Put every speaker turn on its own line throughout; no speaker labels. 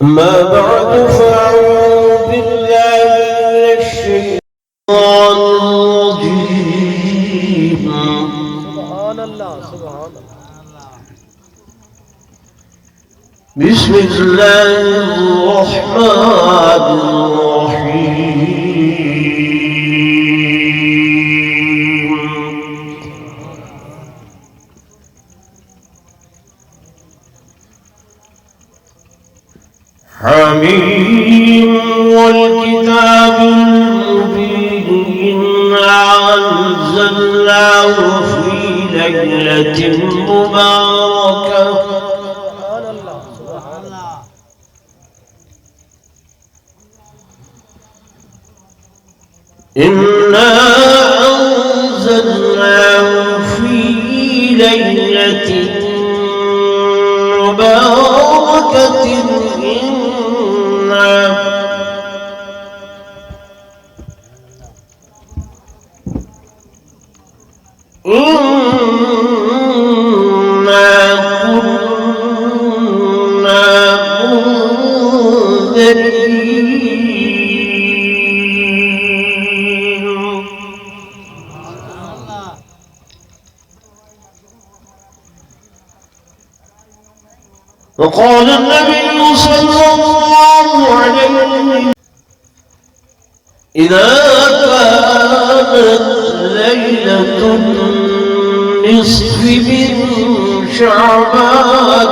أما بعد فأعوذ بالله من الشيطان الرجيم.
سبحان الله سبحان الله.
بسم الله الرحمن الرحيم. حميم والكتاب المبين إنا أنزلناه في ليلة مباركة
سبحان الله سبحان الله.
إنا أنزلناه في ليلة مباركة إنا كنا منذرين. وقال النبي صلى الله عليه وسلم إذا كانت ليلة النصف من شعبان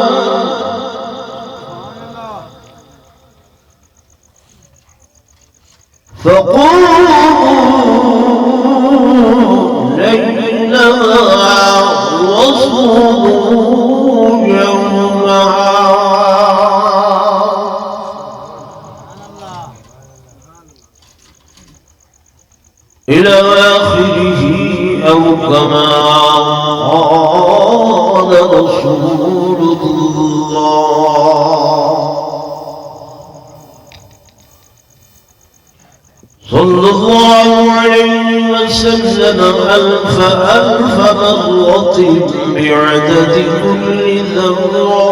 فقوموا ليلها وصوموا يومها إلى آخره أو كما قال رسول الله صلى الله عليه وسلم ألف مرة بعدد كل ذرة.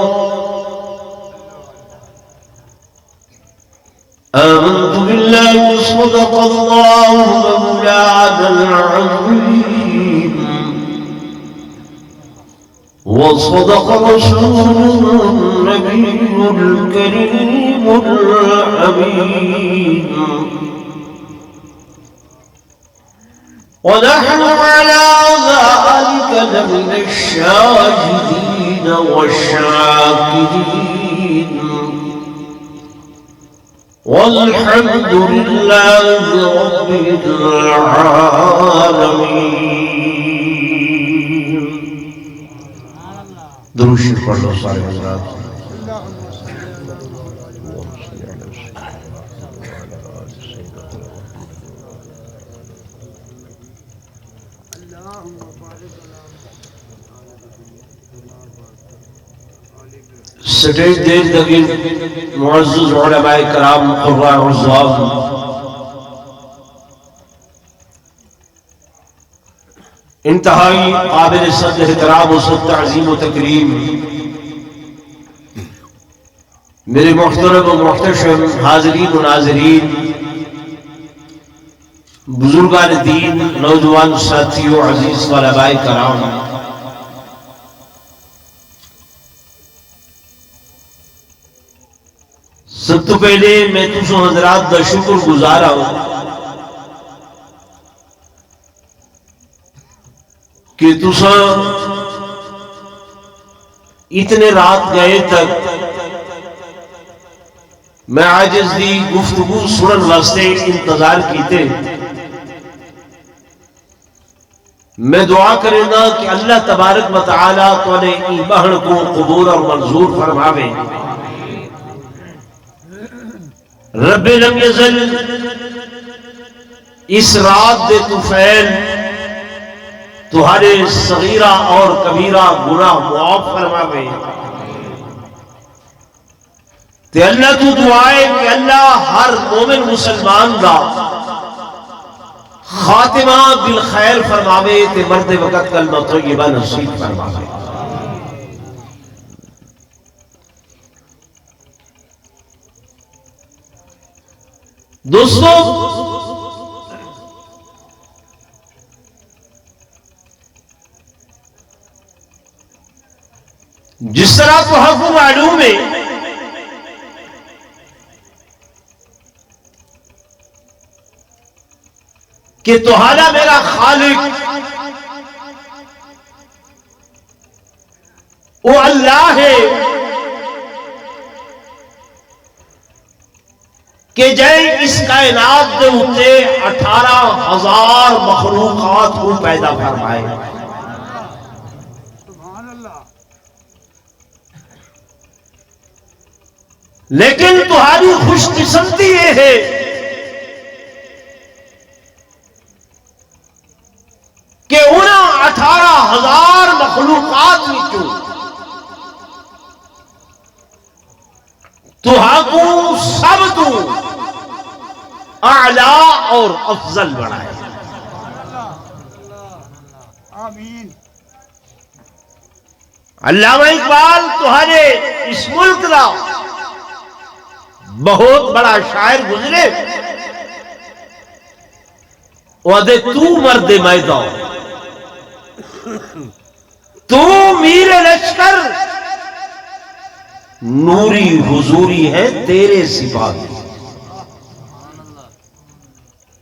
آمنت بالله صدق الله مولانا العظيم وصدق رسوله النبي الكريم الحميد. ونحن على ذلك لمن الشاهدين والشاكرين والحمد لله رب العالمين. درود شریف پڑھ لو سارے حضرات. سٹیج دیر لگی معزز علماء کرام قراء عزاب انتہائی قابل صد احترام و صد تعظیم و تکریم میرے محترم و محتشم حاضرین و ناظرین، بزرگان دین، نوجوان ساتھیوں، عزیز علماء کرام، سب تو پہلے میں تسو حضرات دا شکر گزارا ہوں کہ تسا اتنے رات گئے تک میں عاجز دی گفتگو سنن واسطے انتظار کیتے. میں دعا کریں گا کہ اللہ تبارک و تعالی تو نے ای بہن کو قبول اور منظور فرماوے. رب لم یزل اس رات دے طفیل تمہارے صغیرہ اور کبیرہ گناہ معاف فرماوے. تے اللہ تو دعائے کہ اللہ ہر مومن مسلمان دا خاتمہ بالخیر فرماوے تے مرد وقت کلمہ طیبہ نصیب فرماوے. دوستو جس طرح تو حق معلوم ہے کہ تمہارا میرا خالق وہ اللہ ہے کہ جائے اس کائنات کے اتنے 18,000 مخلوقات کو پیدا فرمائے. لیکن تمہاری خوش قسمتی یہ ہے کہ ان 18,000 مخلوقات میں کیوں تمہارا سب تو اعلیٰ اور افضل بنائے.
آمین.
علامہ اقبال تمہارے اس ملک کا بہت بڑا شاعر گزرے وعدے تو مرد میدان تو میر لشکر نوری حضوری ہے تیرے سپاہی.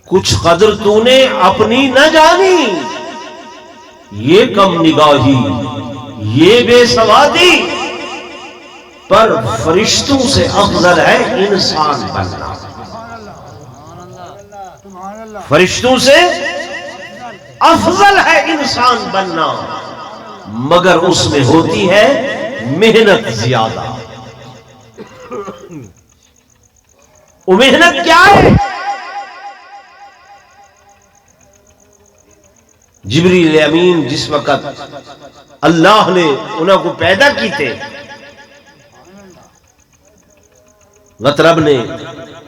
کچھ قدر تو نے اپنی نہ جانی یہ کم نگاہی یہ بے سوادی پر فرشتوں سے افضل ہے انسان بننا. فرشتوں سے افضل ہے انسان بننا مگر اس میں ہوتی ہے محنت زیادہ. وہ محنت کیا ہے؟ جبریل امین جس وقت اللہ نے انہوں کو پیدا کی تھے غطرب نے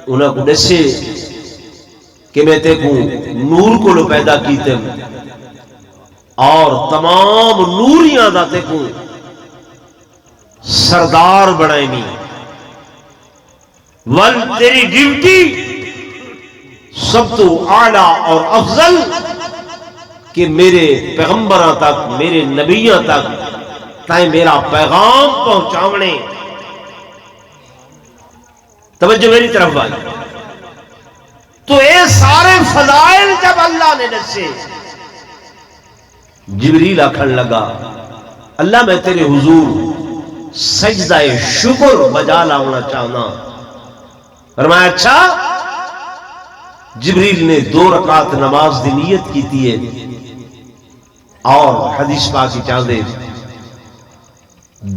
انہوں کو دسے کہ میں تے کو نور کو لو پیدا کی تھے اور تمام نوریاں دا تے کو سردار بنائیں گی ول تیری ڈیوٹی سب تو اعلیٰ اور افضل کہ میرے پیغمبراں تک میرے نبیاں تک تائیں میرا پیغام پہنچاونے. توجہ میری طرف آئی تو یہ سارے فضائل جب اللہ نے دسے جبریل آکھن لگا اللہ میں تیرے حضور سجدہ شکر بجا لاؤنا چاہنا. فرمایا اچھا. جبریل نے 2 رکعت نماز دی نیت کی تھی اور حدیث پاک کی چاندے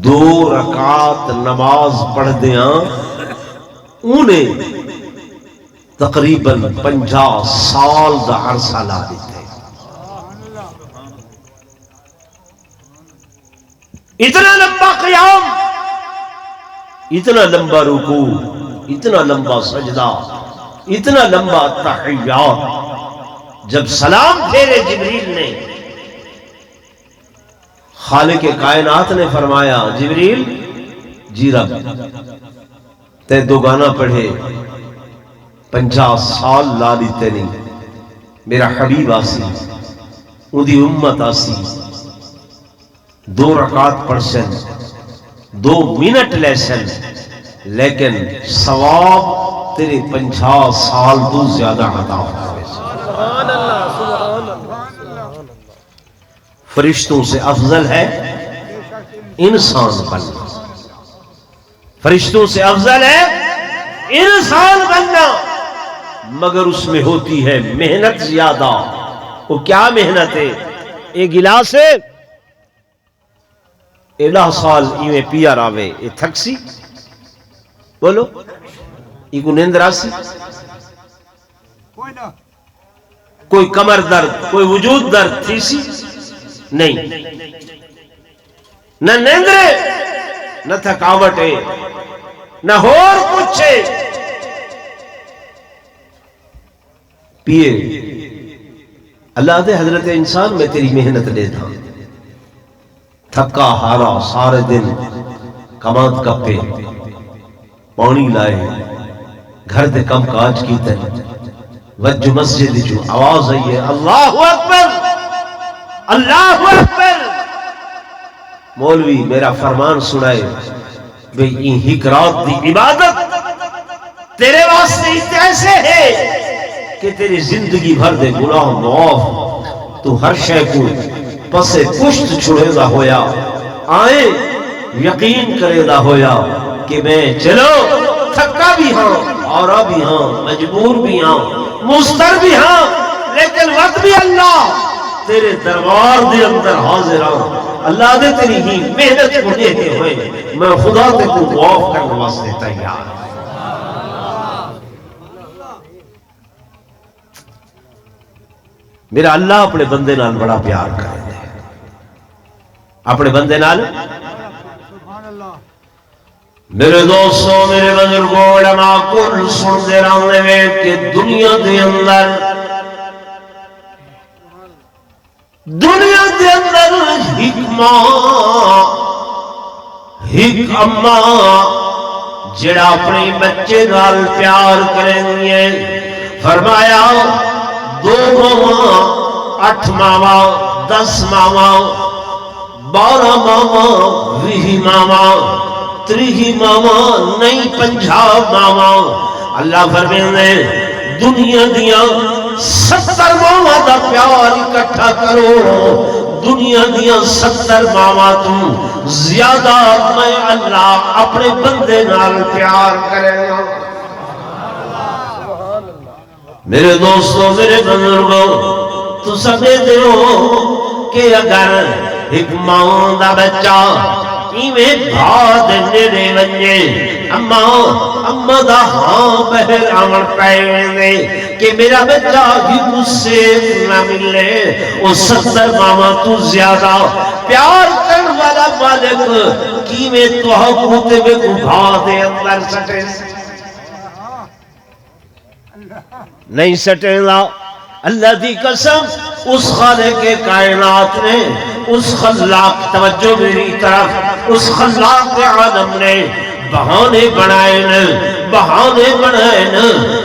2 رکعت نماز پڑھ دیاں انہیں تقریباً 50 سال دا عرصہ لا دیتے. اتنا لمبا قیام اتنا لمبا رکوع اتنا لمبا سجدہ اتنا لمبا تحیات. جب سلام پھیرے جبریل نے خالق کائنات نے فرمایا جبریل جی رب تے 2 گانا پڑھے 50 سال لا دیتے نہیں. میرا حبیب آسی اندی امت آسی 2 رکعت پڑھسن 2 منٹ لیسن لیکن ثواب تیرے 50 سال تو زیادہ عطا ہوئے.
سبحان اللہ سبحان اللہ.
فرشتوں سے افضل ہے انسان بننا. فرشتوں سے افضل ہے انسان بننا مگر اس میں ہوتی ہے محنت زیادہ. وہ کیا محنت ہے؟ ایک گلاس ہے الہ سال ایویں پیا راوے یہ تھکسی بولو یہ کو نیند راسی کوئی کمر درد کوئی وجود درد تھی سی نہیں نہ نیندرے نہ تھکاوٹ ہے نہ اور کچھ ہے. پیے اللہ دے حضرت انسان میں تیری محنت لے تھا تھکا ہارا سارے دن کمات کپے پانی لائے گھر دے کم کاج کیتے وجہ مسجد جو آواز آئی ہے اللہ اکبر اللہ اکبر، مولوی میرا فرمان سنائے بھئی این ہک رات دی عبادت تیرے واسطے ایسے ہے کہ تیری زندگی بھر دے گناہ معاف، تو ہر شے کو پسے پشت چھڑے دا ہویا، آئے یقین کرے دا ہویا کہ میں چلو تھکا بھی ہاں، اورا بھی ہاں، مجبور بھی ہاں، مستر بھی ہاں، لیکن وقت بھی اللہ تیرے دربار دے اندر حاضر ہاں، اللہ دے تیری ہی محنت کو دیکھتے ہوئے میں خدا تے کو معاف کرنے واسطے تیار ہوں۔ میرا اللہ اپنے بندے نال بڑا پیار کرے دے، اپنے بندے نال۔ میرے دوستوں، میرے بزرگوں، علماء کل سن دے رہنے میں کہ دنیا دے اندر ہک اماں جڑا اپنے بچے نال پیار کریں گے، فرمایا 2 ماواں 8 ماواں 10 ماواں 12 ماواں 20 ماواں 30 ماواں نہیں 50 ماواں، اللہ فرمائے دنیا دیاں 70 ماواں دا پیار اکٹھا کرو، دنیا دیاں 70 ماواں تو زیادہ میں اللہ اپنے بندے نال پیار کرے گا۔ میرے دوستوں، میرے بزرگوں، تو سمجھے دیو کہ اگر ایک ماں دا بچہ ایویں بھاد نیڑے ونجے، اماں دا ہاں بہر آمن پائے دے کہ میرا بچہ بھی مجھ سے نہ ملے، وہ 70 ماما تو زیادہ پیار کرنے والا مالک کیویں تو ہوتے میں کو بھاد اندر سٹے نہیں سٹے گا۔ اللہ دی قسم اس خالق کائنات نے، اس خلاق، توجہ میری طرف، اس خلاق عالم نے بہانے بنائے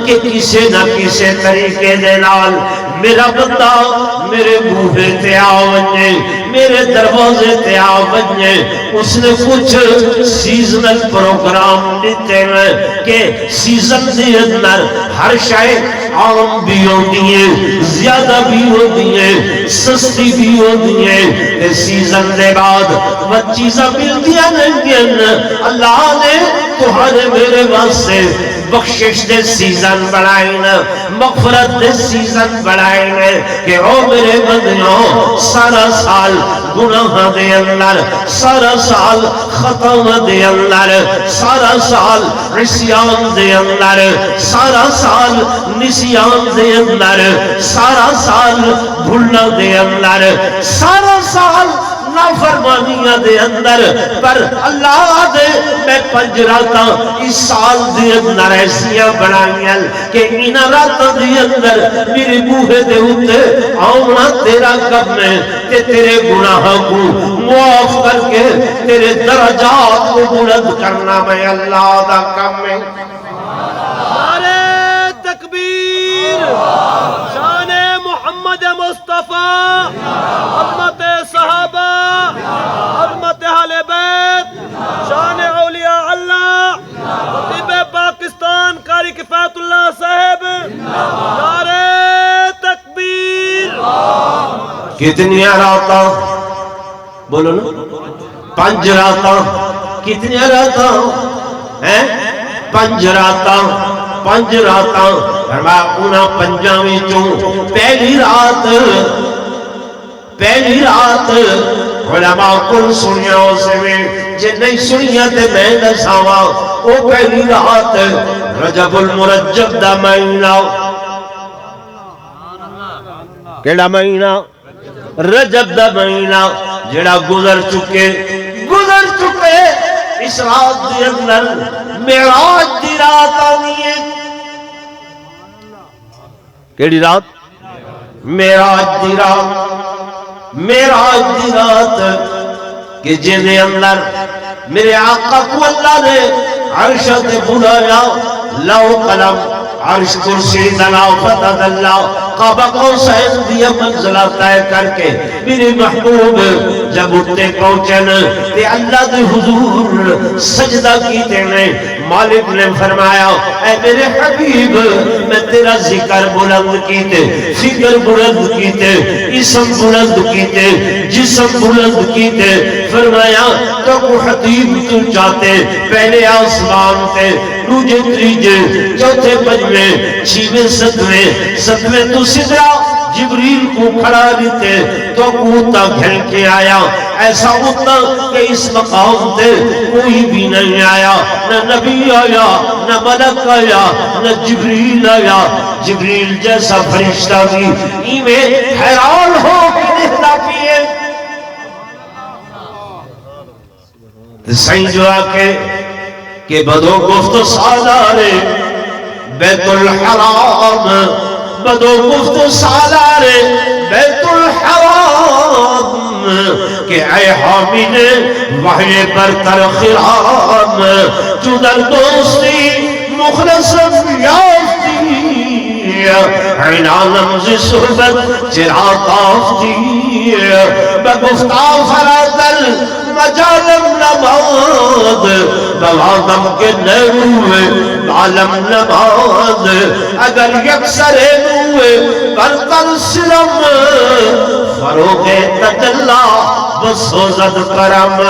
کہ کسی نہ کسی طریقے دے نال میرا بندہ میرے بوہے تے آوجے، میرے دروازے تے آوجے۔ اس نے کچھ سیزنل پروگرام دیتے ہیں کہ سیزن دے اندر ہر شے عام بھی ہوتی ہے، زیادہ بھی ہوتی ہے، سستی بھی ہوتی ہے، سیزن دے بعد وہ چیزیں ملتیاں نہیں۔ اللہ نے تمہارے میرے واسطے بخشش دے سیزن بڑھائیں، مغفرت دے سیزن بڑھائیں کہ او میرے بندیوں سارا سال گناہ دے اندر، سارا سال خطا دے اندر، سارا سال عصیان دے اندر، سارا سال نسیان دے اندر، سارا سال بھولنا دے اندر، سارا سال نافرمانیاں دے اندر، پر اللہ دے میں 5 راتاں اس سال دے اندر ایسیاں بنائیاں کہ ان راتاں دے اندر میرے بوہے دے ہوتے آؤنا تیرا کم ہے کہ تیرے گناہ کو معاف کر کے تیرے درجات کو بلند کرنا میں اللہ دا کم ہے۔
نعرہ تکبیر، شان محمد مصطفیٰ، عظمت صحابہ، عظمت اہل بیت، شان اولیاء اللہ، خطیب پاکستان قاری کفایت اللہ صاحب، نعرہ تکبیر۔
کتنی راتاں بولو نا، 5 راتاں، کتنی راتاں ہیں؟ 5 راتاں، 5 راتاں، فرمایا انہاں 5 وچوں پہلی رات علماء کل سنیا اسے میں جے نہیں سنیا تے میں دساواں، او پہلی رات رجب المرجب دا مہینہ، کیڑا مہینہ؟ رجب دا مہینہ جڑا گزر چکے اس رات دی اندر معراج دی رات آنی ہے۔ کیڑی رات؟ معراج دی رات، معراج دی رات کہ جن دے اندر میرے آقا کو اللہ نے عرش تے بلایا، لو قلم عرش کرسی دلا فتح اللہ قاب قوسین دیا منزلہ طے کر کے میرے محبوب جب اٹھتے پہنچن تے اللہ دے حضور سجدہ کیتے نے مالک نے فرمایا اے میرے حبیب میں تیرا ذکر بلند کیتے فکر بلند کیتے اسم بلند کیتے جسم بلند کیتے فرمایا تو کو حتیب تو چاہتے پہلے آسمان تے دوجے تریجے چوتھے پنجویں چھویں ستویں تو سدرا جبریل کو کھڑا دیتے تو کوتا گھل کے آیا ایسا ہوتا کہ اس مقام تے کوئی بھی نہیں آیا نہ نبی آیا نہ ملک آیا نہ جبریل آیا جبریل جیسا فرشتہ بھی ایمیں حیران ہو کے نہتا کیے سائیں جو آکے کہ بدو گفت سالارے بیت الحرام بدو گفت سالارے بیت الحرام کہ اے حامل وحی برتر خرام چودر دوستی مخلص یافتی عین عالم زی صحبت چرا تافتی بگفتا فرادل مجالم نماز بوادم کے نروے عالم نماز اگر یکسر نوے برتر سلم فروغ تجلہ بسوزد کرم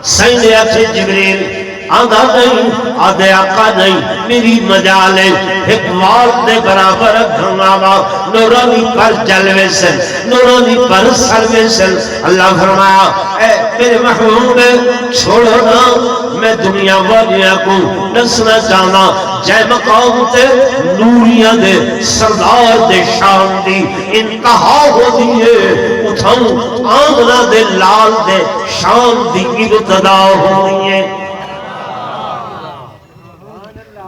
سینے اچھے جبریل آدھا نہیں آدھے آقا نہیں میری مجال ہے ایک والد دے برابر گھنگاوا نورانی پر جلوے سے نورانی پر سروے سے اللہ فرمایا اے میرے محبوب چھوڑو نا میں دنیا والیاں کو نسنا چاہنا جے مقام تے نوریاں دے سردار دے شان دی انتہا ہو دیئے اٹھاؤں آمنہ دے لال دے شان دی ابتدا ہو دیئے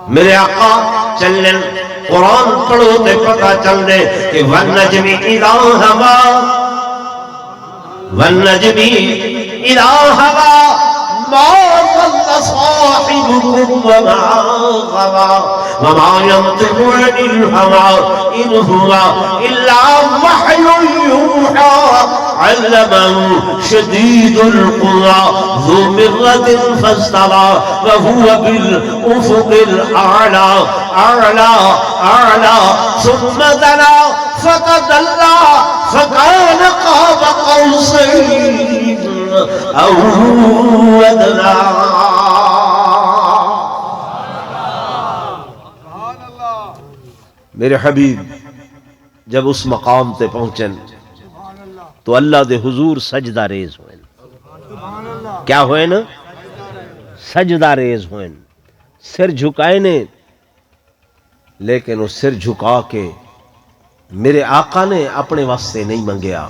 میرے آقا چلن قرآن پڑھو تے پتہ چل دے کہ وَالنَّجْمِ إِذَا هَوَى وَالنَّجْمِ إِذَا هَوَى مَا ضَلَّ صَاحِبُكُمْ وَمَا غَوَى وَمَا يَنطِقُ عَنِ الْهَوَى إِنْ هُوَ إِلَّا وَحْيٌ يُوحَى علمه شديد القوى ذو مرة فاستوى وهو بالأفق الأعلى أعلى ثم دنا فتدلى فكان قاب قوسين أو أدنى میرے حبیب جب اس مقام تے پہنچن تو اللہ دے حضور سجدہ ریز ہوئن کیا ہوئن سجدہ ریز ہوئن سر جھکائے نے لیکن وہ سر جھکا کے میرے آقا نے اپنے واسطے نہیں منگیا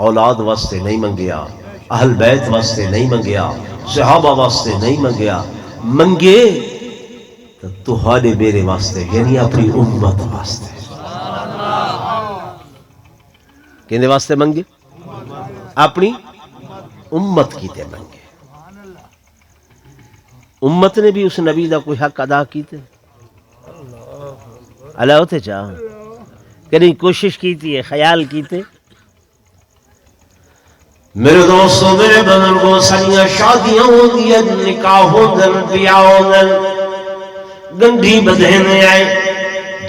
اولاد واسطے نہیں منگیا اہل بیت واسطے نہیں منگیا صحابہ واسطے نہیں منگیا منگے تو ہانے میرے واسطے یعنی اپنی امت واسطے کہنے واسطے منگے اپنی امت کی تے منگے امت نے بھی اس نبی دا کوئی حق ادا کیتے اللہ ہوتے چاہ کہیں کوشش کیتی ہے خیال کیتے میرے دوستوں میرے بزرگوں سنیاں شادیاں ہوں گی نکاح ہوں گن بیاہ ہوں گن گنڈی بدہنے آئے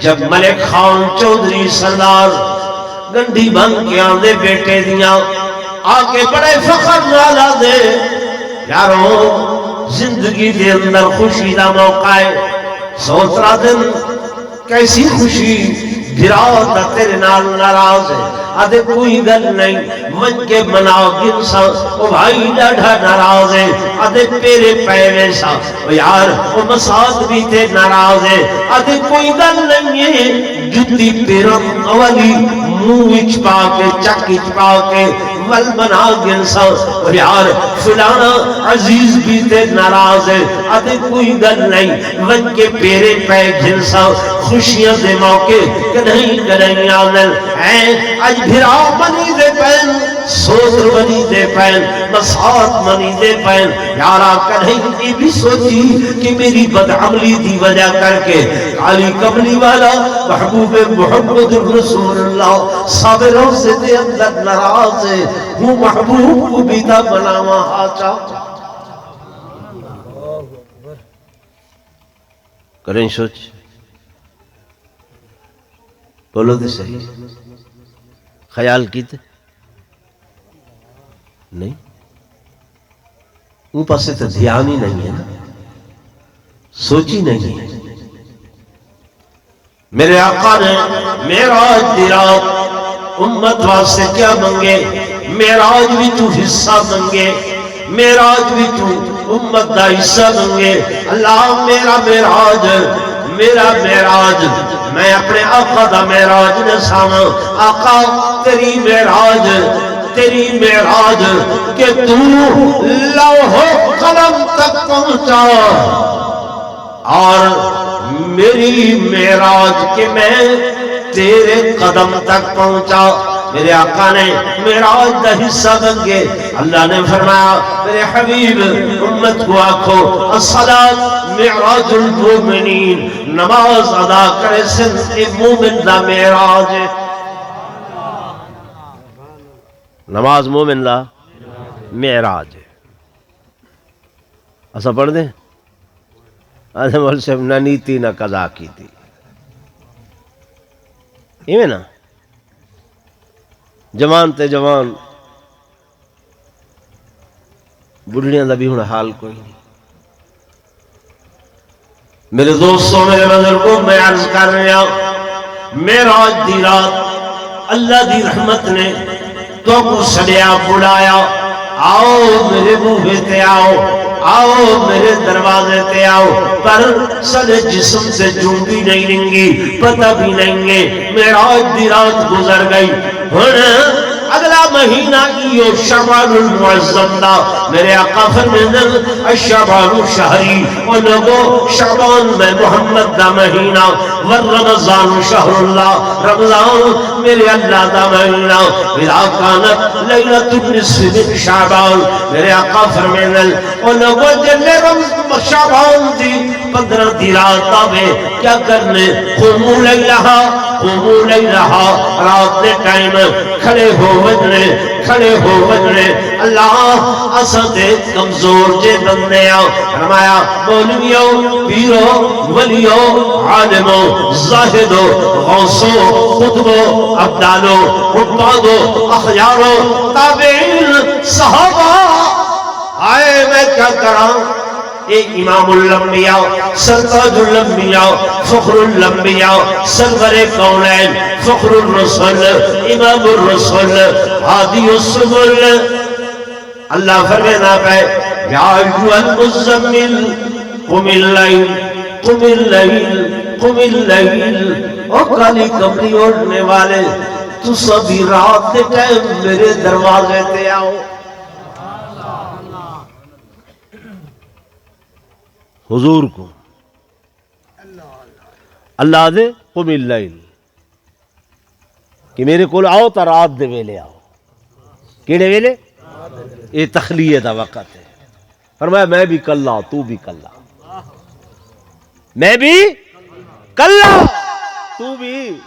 جب ملک خان چودھری سردار گنڈی بن کے آندے بیٹے دیاں آگے بڑے فخر نالا دے یارو زندگی دے اندر خوشی دا موقع ہے سوترا دن کیسی خوشی گراتا تیرے نال ناراض ہے آدھے کوئی گل نہیں من کے مناؤ گنسا او بھائی ڈاڑھا ناراض ہے آدھے پیرے پیرے سا او یار او مساد بھی تے ناراض ہے آدھے کوئی گل نہیں ہے جتی پیرم اولی موچ پا کے چکچ پا کے ول بنا گنسا اور یار فلانا عزیز بھی تے ناراض ہے آدھے کوئی گل نہیں من کے پیرے پہ گھنسا خوشیاں دے موقع کدھیں آنل اے اج بھرا منی دے پین سوزر منی دے پین مساعت منی دے پین یارا کہیں یہ بھی سوچی کہ میری بدعملی دی وجہ کر کے علی قبلی والا محبوب محمد رسول اللہ صابروں سے دے اندر ناراض ہے وہ محبوب کو بیدہ بناوا آچا کریں سوچ بولو دے صحیح خیال کیتے نہیں ان پاسے تو دھیان ہی نہیں ہے نا سوچی نہیں ہے میرے آقا نے معراج دی رات امت واسطے کیا منگے معراج بھی تو حصہ منگے معراج بھی تو امت دا حصہ منگے اللہ میرا معراج میں اپنے آقا دا معراج نے ساما آقا تیری معراج کہ تو لوح قلم تک پہنچا اور میری معراج کہ میں تیرے قدم تک پہنچا میرے آقا نے معراج دا حصہ بنگے اللہ نے فرمایا میرے حبیب امت کو آکھو الصلاة معراج المومنین نماز ادا کرے سن مومن دا معراج نماز مومن دا معراج ایسا پڑھ دیں آدھے مول سے نہ نیتی نہ قضا کی تھی ایویں نا جوان تے جوان بڑھڑیاں دا بھی ہونا حال کوئی نہیں میرے دوستوں میرے بزرگوں میں عرض کر رہا معراج دی رات اللہ دی رحمت نے تو کو سڑیا بلایا آؤ میرے منہ تے آؤ میرے دروازے تے آؤ پر سارے جسم سے جنگی نہیں رنگی پتہ بھی نہیں ہے معراج دی رات گزر گئی اگلا مہینہ کیو شعبان المعظم دا میرے آقا فرمیدن الشعبان شہری اور لوگوں شعبان میں محمد دا مہینہ والرمضان شہر اللہ رمضان میرے اللہ دا مہینہ اذا کانت لیلت النصف من شعبان میرے آقا فرمیدن اور لوگوں جلے شعبان دی 15 دی رات آوے کیا کرنے قوموا لیلہا رات دے ٹائم کھڑے ہو وجنے اللہ اسدے کمزور جے بندے آؤ فرمایا مولویوں پیروں ولیوں عالموں زاہدوں غوثوں قطبوں عبدالوں عبادوں اخیاروں تابعین صحابہ آئے میں کیا کراں ایک امام الانبیاء سرتاج الانبیاء فخر الانبیاء سرور کونین فخر الرسول امام الرسول ہادی السبل اللہ فرمینا پہ یا ایھا المزمل قم اللیل او کالی کمری اوڑھنے والے تو سبھی رات کے ٹائم میرے دروازے تے آؤ حضور کو اللہ دے قم اللیل کہ میرے کول آؤ تا رات دے ویلے آؤ کیڑے ویلے یہ تخلیہ دا وقت ہے فرمایا میں بھی کلا تو بھی کلا میں بھی کلا تو بھی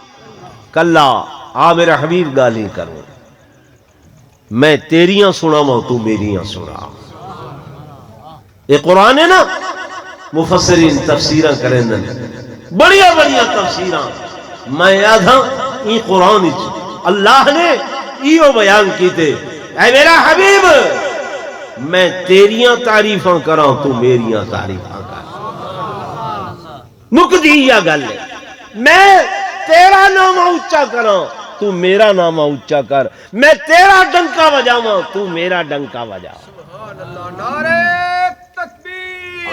کلا آ میرا حبیب گالی کرو میں تیریاں سنا ماں تو میریاں سنا یہ قرآن ہے نا مفسرین تفسیرہ کریں دن بڑیا تفسیرہ میں یاد ہاں یہ قرآن اللہ نے یہ بیان کی تھے اے میرا حبیب میں تیریاں تعریفاں کراں تو میریاں تعریفاں کر نکدی یا گل ہے میں تیرا نام اونچا کراں تو میرا نام اونچا کر میں تیرا ڈنکا بجاواں تو میرا ڈنکا بجا سبحان اللہ نعرہ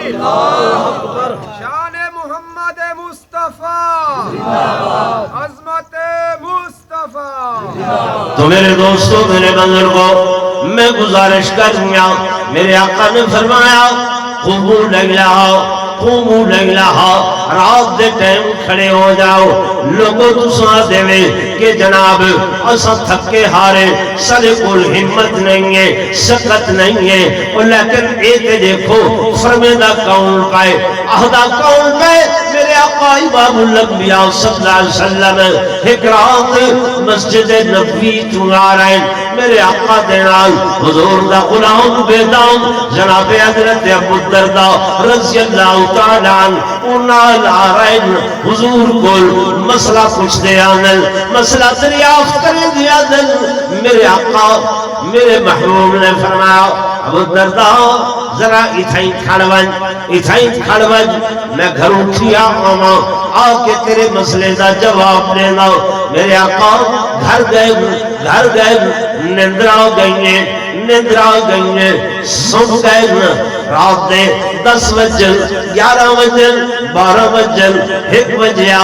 شان محمد مصطفیٰ عظمت مصطفیٰ
تو میرے دوستوں میرے بزرگوں میں گزارش کرنیا میرے آقا نے فرمایا قوموا لیلہا رات دے ٹائم کھڑے ہو جاؤ لوگوں تساں دے کہ جناب اساں تھکے ہارے سارے کول ہمت نہیں ہے سکت نہیں ہے اور لیکن ایک دیکھو فرمیدہ کون پائے عہدہ کون پائے میرے آقا امام الانبیاء صلی اللہ علیہ وسلم ایک رات مسجد نبوی تو آ رہے میرے آقا دینال حضور دا غلام بیدان جناب حضرت ابو الدرداء رضی اللہ تعالیٰ عنہ انال آ رہے حضور کول مسئلہ کچھ دے آنل مسئلہ دریافت کریں دے آنل میرے آقا میرے محبوب نے فرمایا ابو الدرداء ذرا اتھائیں کھڑوج میں گھر اٹھیا آ کے تیرے مسئلے دا جواب دینا میرے آقا گھر گئے نندرہ گئیں سن گئے رات دے 10 بجن 11 بجن 12 بجن 1 بجیا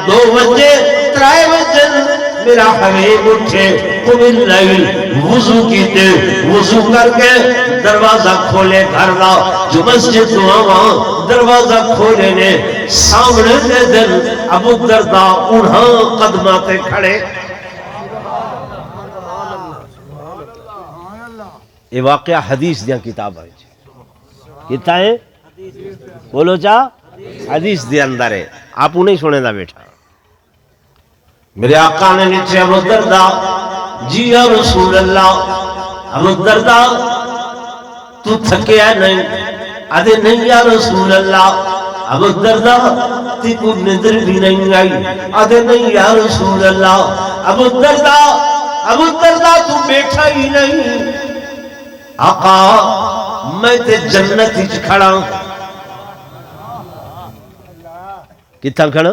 2 بجے 3 بجن میرا حبیب اٹھے قم اللیل وضو کیتے وضو کر کے دروازہ کھولے گھر دا جو مسجد دعاواں دروازہ کھولے نے سامنے دے دن ابو الدرداء انہاں قدماتے کھڑے یہ واقعہ حدیث دیا کتاب ہے کتا ہے بولو چاہ حدیث دیا اندر ہے آپ انہیں سنے دا بیٹھا میرے آقا نے نیچے ابو الدرداء جی یا رسول اللہ ابو الدرداء تو تھکیا نہیں آدھے نہیں یا رسول اللہ ابو الدرداء تی کو نظر بھی نہیں آئی آدھے نہیں یا رسول اللہ ابو الدرداء تو بیٹھا ہی نہیں آقا میں تے جنت ہی کھڑا کتنا کھڑا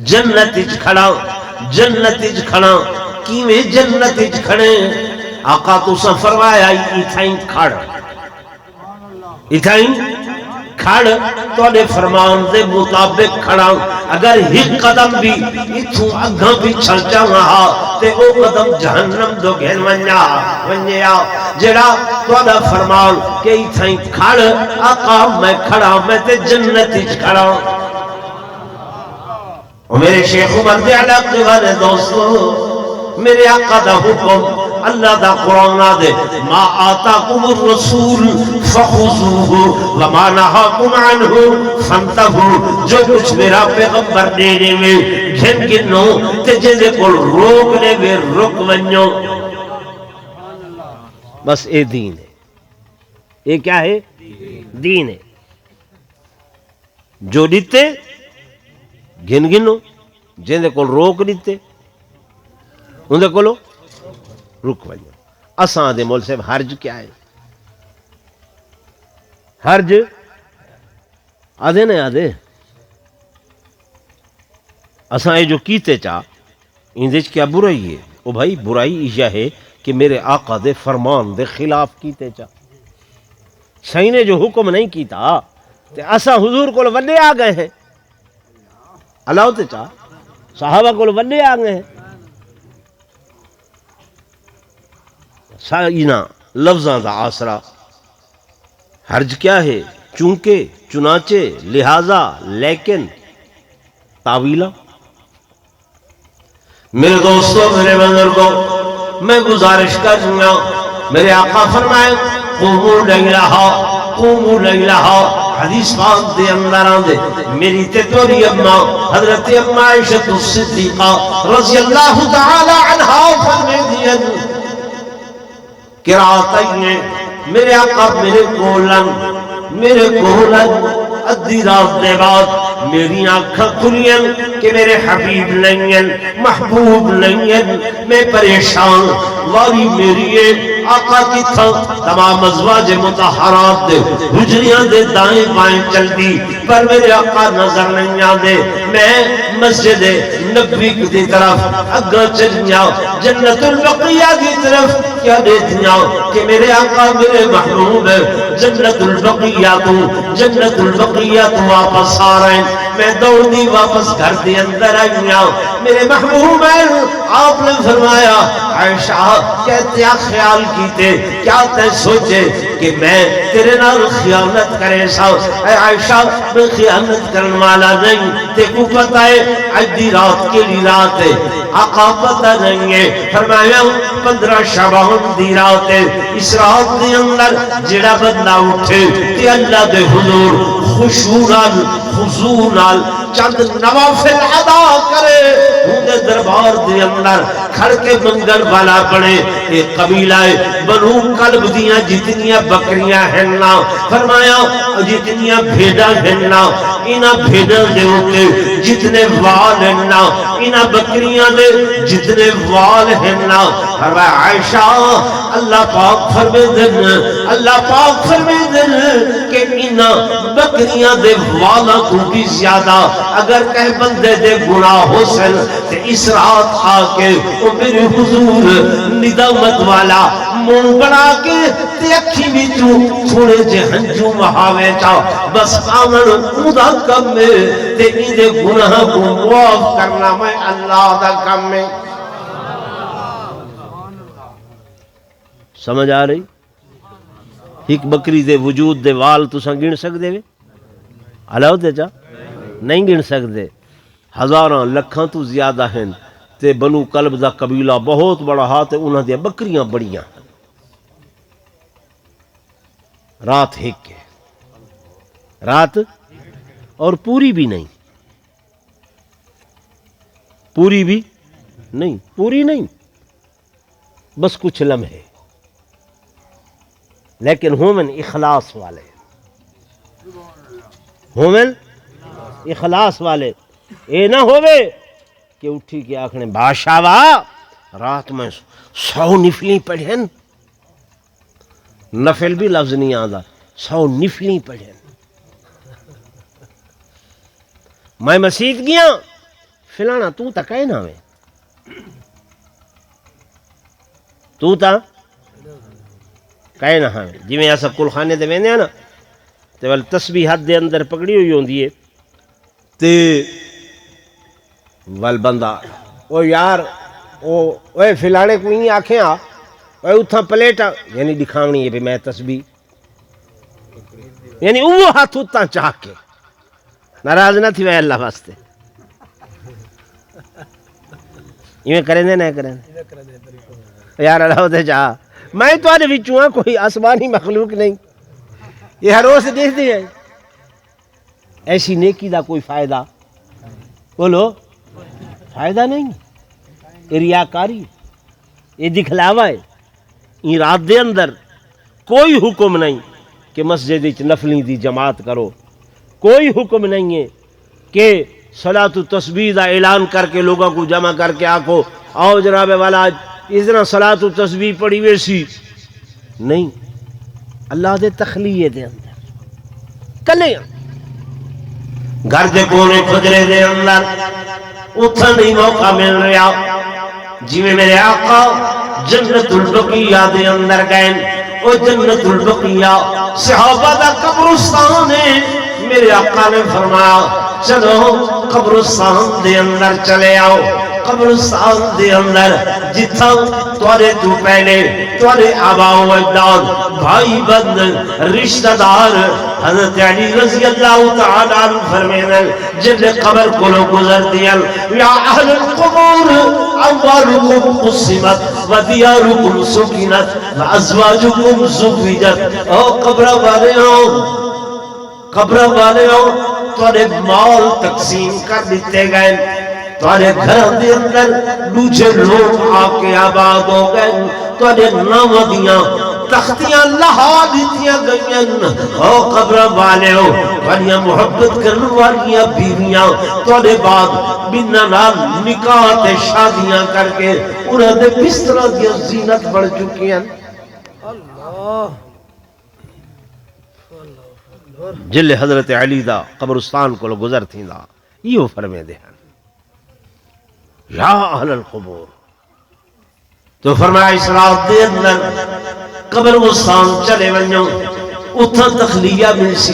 جنت ہی کھڑا کیویں جنت ہی کھڑے آقا تو سا فرمایا اتھائیں کھڑ تو نے فرمان دے مطابق کھڑا اگر ہی قدم بھی اتھوں اگھاں بھی چھل جاؤں تے او قدم جہنم دو گھن ونیا جڑا تو نے فرمان کہ اتھائیں کھڑ آقا میں کھڑا میں تے جنت ہی کھڑا اور میرے شیخ عمر دے علاقے والے دوستو میرے آقا دا حکم اللہ دا قرآن دے ما آتاکم الرسول فخذوہ وما نہاکم عنہ فانتہو جو کچھ میرا پیغمبر دینے میں گھن گنو تے جدے کو روکنے میں رک ونیو بس اے دین ہے یہ کیا ہے دین ہے جو دیتے گھن گنو جن کو روک دیتے اندھے کو لو رک ونجو اساں دے مول سے حرج کیا ہے حرج آدھے نہیں آدھے اساں یہ جو کیتے چاہ اندھے کیا برائی ہے او بھائی برائی یہ ہے کہ میرے آقا دے فرمان دے خلاف کیتے چاہ صحیح نے جو حکم نہیں کیتا تے اساں حضور کو ولے آ گئے ہیں اللہ ہوتے چاہ صحابہ کو ولے آ گئے ہیں سائنہ لفظاں دا آسرا حرج کیا ہے چونکہ چنانچہ لہذا لیکن تاویلہ میرے دوستوں میرے بزرگوں میں گزارش کروں گا میرے آقا فرمائے قوموا لیلہا حدیث پاک دے اندر آندے میری تے توری اماں حضرت اماں عائشہ الصدیقہ رضی اللہ تعالی عنہا فرمے دین قرآتیں میرے آقا میرے کولن ادھی رات دے بعد میری آنکھاں کھلیں کہ میرے حبیب نہیں ہیں محبوب نہیں ہیں میں پریشان واری میری آقا کی تھا تمام ازواج متحرات دے حجریاں دے دائیں بائیں چل دی پر میرے آقا نظر نہیں آدھے میں مسجد نبوی کی طرف اگا چلیا جنت البقیہ کی طرف کیا دیتیا کہ میرے آقا میرے محبوب جنت البقیہ تو واپس آ رہے ہیں میں دوڑنی واپس گھر دے اندر آئیا میرے محبوب ہیں آپ نے فرمایا عائشہ کیا خیال کیتے کیا تے سوچے کہ میں تیرے نال خیانت کرے سا اے عائشہ میں خیانت کرن والا نہیں تے کو پتہ ہے اج دی رات کیڑی رات ہے آقا پتہ نہیں ہے فرمایا 15 شعبان دی رات ہے اس رات دے اندر جڑا بندہ اٹھے تے اللہ دے حضور خشوع نال خضوع نال چند نوافل ادا کرے اندر دربار دے اندر کھڑ کے منگل والا بنے ایک قبیلہ بنو کلب دیاں جتنیاں بکریاں ہیں نا فرمایا جتنیاں بھیڑا ہیں نا انہاں بھیڑا دے ہوتے جتنے وال ہیں نا انہاں بکریاں دے جتنے وال ہیں نا فرمایا عائشہ اللہ پاک فرمے دن اللہ پاک فرمے دن کہ انہاں بکریاں دے والا تو بھی زیادہ اگر کہیں بندے دے گناہ ہو سن تے اس رات آکے او میرے حضور ندامت والا مون بنا کے تے اکھی بھی تھوڑے جے ہنجو مہاوے چا بس آمن اودا کم میں تے اندے گناہ کو معاف کرنا میں اللہ دا کم میں سمجھ آ رہی ایک بکری دے وجود دے وال تو سن گن سکتے وے علاؤ دے جا نہیں گن سکتے ہزاراں لکھاں تو زیادہ ہیں تے بنو کلب دا قبیلہ بہت بڑا ہاتھ ہے انہاں دیا بکریاں بڑیاں رات ہیک کے رات اور پوری بھی نہیں پوری بھی نہیں پوری نہیں بس کچھ لمحے لیکن ہومن اخلاص والے ہومن اخلاص والے اے نہ ہوئے کہ اٹھی کے آکھنے بادشاہ رات میں 100 نفلیں پڑھیں نفل بھی لفظ نہیں آدھا 100 نفلیں پڑھیں میں مسجد گیا فلانا تو تا کہنا میں تو تا کہنا ہے جی میں ایسا کل خانے دے ویندے ہیں نا تے وال تسبیحات دے اندر پکڑی ہوئی ہوندی ہے تے وال بندہ او یار اوے فلانے کو نہیں آکھیں آ اوے اتھا پلیٹا یعنی دکھاونی ہے بھی میں تسبیح یعنی وہ ہاتھ اتھا چاہ کے ناراض نہ تھی وہ اللہ واسطے یہ کریں دے نہیں کریں دے یار اللہ دے چاہ میں تو آنے وچوں ہاں کوئی آسمانی مخلوق نہیں یہ ہر روز دیکھ دی ہے ایسی نیکی دا کوئی فائدہ بولو فائدہ نہیں یہ ریاکاری یہ دکھلاوا ہے یہ رات دے اندر کوئی حکم نہیں کہ مسجد نفلی دی جماعت کرو کوئی حکم نہیں ہے کہ صلاۃ التسبیح دا اعلان کر کے لوگوں کو جمع کر کے آکو آؤ جناب والا اس طرح صلاۃ التسبیح پڑھی ویسی نہیں اللہ دے تخلیے دے اندر کلے گھر دے کونے کھجرے دے اندر اتھا نہیں موقع مل رہا جی میں میرے آقا جنت البقیہ دے اندر گئے وہ جنت البقیہ صحابہ دا قبرستان ہے میرے آقا نے فرمایا چلو قبرستان دے اندر چلے آؤ قبرستان دے اندر جتھا توارے تو پہلے توارے آبا و اجداد بھائی بند رشتہ دار حضرت علی رضی اللہ تعالیٰ عنہ فرمینا جن قبر کو لو گزر دیا یا اہل القبور اوالکم قسمت و دیارکم سکینت و ازواجکم زوجت او قبر والے ہو توارے مال تقسیم کر دیتے گئے توارے گھر دے اندر دوجہ لوگ آکے آباد ہو گئے توارے نام دیاں تختیاں لہا دیتیاں گئیں او قبر والے ہو والیاں محبت کرنے والیاں بیویاں توارے بعد بنا نال نکاح تے شادیاں کر کے انہوں نے کس طرح دیا زینت بڑھ چکی ہیں جل حضرت علی دا قبرستان کو گزر تھی دا یہ فرمے دے ہیں یا اہل القبور تو فرمایا اس رات دے اندر قبرستان چلے ونجو اتھا تخلیہ مل سی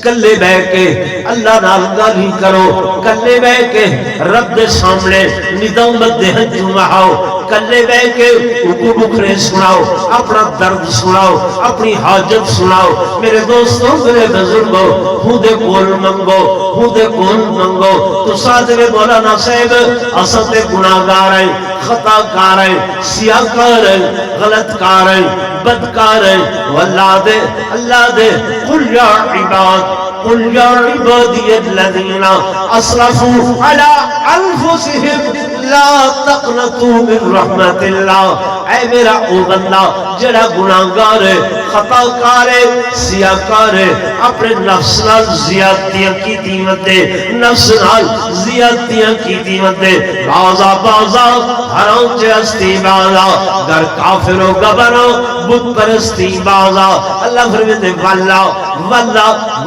کلے بہ کے اللہ نال گالی کرو کلے بہ کے رب دے سامنے ندامت دے ہنجو بہاؤ کلے بہ کے اکو بکھرے سناؤ اپنا درد سناؤ اپنی حاجت سناؤ میرے دوستوں میرے بزرگوں خودے کول منگو خودے کول منگو تو ساتھ میں مولانا صاحب اسد گناہگار ہیں خطا کار ہیں سیاہ کار ہیں غلط کار ہیں بدکار ہیں واللہ دے قل یا عباد قل یا عبادی الذین اسرفوا علی انفسهم لا تقنطوا من رحمت اللہ اے میرا او بندہ جڑا گناہگار ہے خطا کار ہے سیاہ کار ہے اپنے نفس نال زیادتیاں کی دیمت دے نفس نال زیادتیاں کی دیمت دے بازا بازا حرام چستی بازا گر کافر و گبرو بت پرستی بازا اللہ فرمیتے واللہ